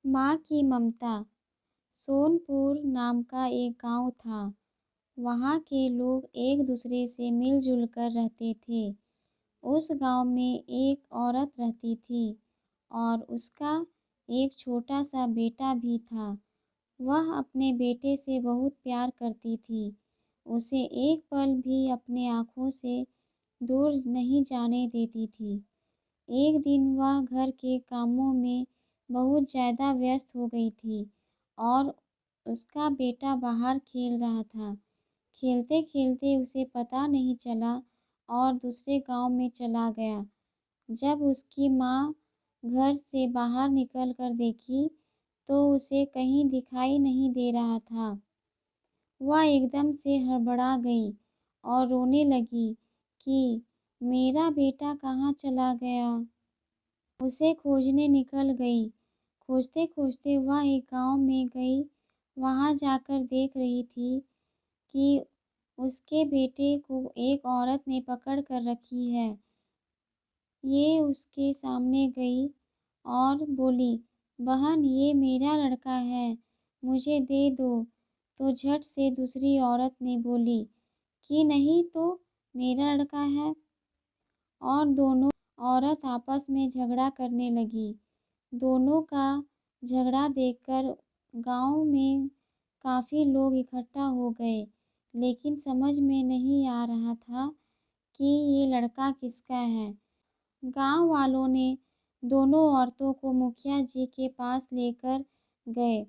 माँ की ममता। सोनपुर नाम का एक गांव था। वहाँ के लोग एक दूसरे से मिलजुल कर रहते थे। उस गांव में एक औरत रहती थी और उसका एक छोटा सा बेटा भी था। वह अपने बेटे से बहुत प्यार करती थी। उसे एक पल भी अपने आँखों से दूर नहीं जाने देती थी। एक दिन वह घर के कामों में बहुत ज़्यादा व्यस्त हो गई थी और उसका बेटा बाहर खेल रहा था। खेलते-खेलते उसे पता नहीं चला और दूसरे गांव में चला गया। जब उसकी माँ घर से बाहर निकल कर देखी तो उसे कहीं दिखाई नहीं दे रहा था। वह एकदम से हड़बड़ा गई और रोने लगी कि मेरा बेटा कहाँ चला गया। उसे खोजने निकल गई। खोजते-खोजते वह एक गांव में गई। वहां जाकर देख रही थी कि उसके बेटे को एक औरत ने पकड़ कर रखी है। ये उसके सामने गई और बोली, बहन ये मेरा लड़का है, मुझे दे दो। तो झट से दूसरी औरत ने बोली कि नहीं तो मेरा लड़का है। और दोनों औरत आपस में झगड़ा करने लगी। दोनों का झगड़ा देखकर गांव में काफ़ी लोग इकट्ठा हो गए, लेकिन समझ में नहीं आ रहा था कि ये लड़का किसका है। गांव वालों ने दोनों औरतों को मुखिया जी के पास लेकर गए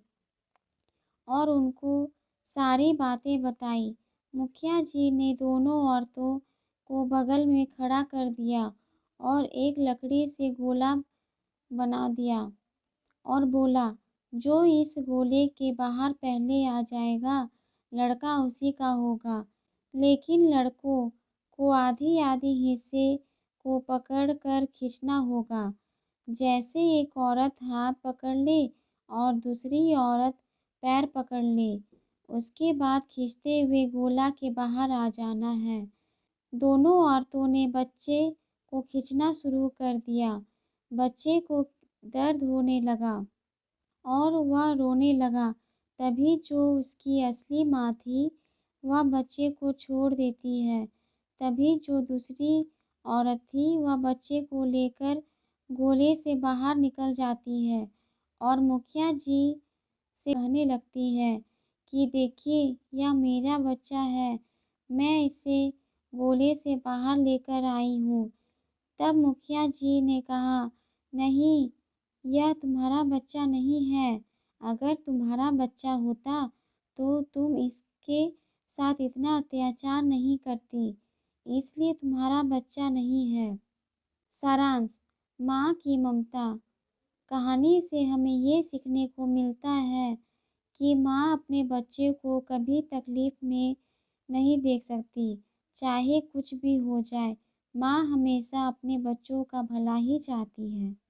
और उनको सारी बातें बताई। मुखिया जी ने दोनों औरतों को बगल में खड़ा कर दिया और एक लकड़ी से गोला बना दिया और बोला, जो इस गोले के बाहर पहले आ जाएगा, लड़का उसी का होगा। लेकिन लड़कों को आधी-आधी हिस्से को पकड़ कर खींचना होगा। जैसे एक औरत हाथ पकड़ ले और दूसरी औरत पैर पकड़ ले, उसके बाद खींचते हुए गोला के बाहर आ जाना है। दोनों औरतों ने बच्चे को खींचना शुरू कर दिया। बच्चे को दर्द होने लगा और वह रोने लगा। तभी जो उसकी असली माँ थी, वह बच्चे को छोड़ देती है। तभी जो दूसरी औरत थी, वह बच्चे को लेकर गोले से बाहर निकल जाती है और मुखिया जी से कहने लगती है कि देखिए, यह मेरा बच्चा है, मैं इसे गोले से बाहर लेकर आई हूँ। तब मुखिया जी ने कहा, नहीं, यह तुम्हारा बच्चा नहीं है। अगर तुम्हारा बच्चा होता तो तुम इसके साथ इतना अत्याचार नहीं करती, इसलिए तुम्हारा बच्चा नहीं है। सारांश, माँ की ममता। कहानी से हमें ये सीखने को मिलता है कि माँ अपने बच्चे को कभी तकलीफ में नहीं देख सकती। चाहे कुछ भी हो जाए, माँ हमेशा अपने बच्चों का भला ही चाहती है।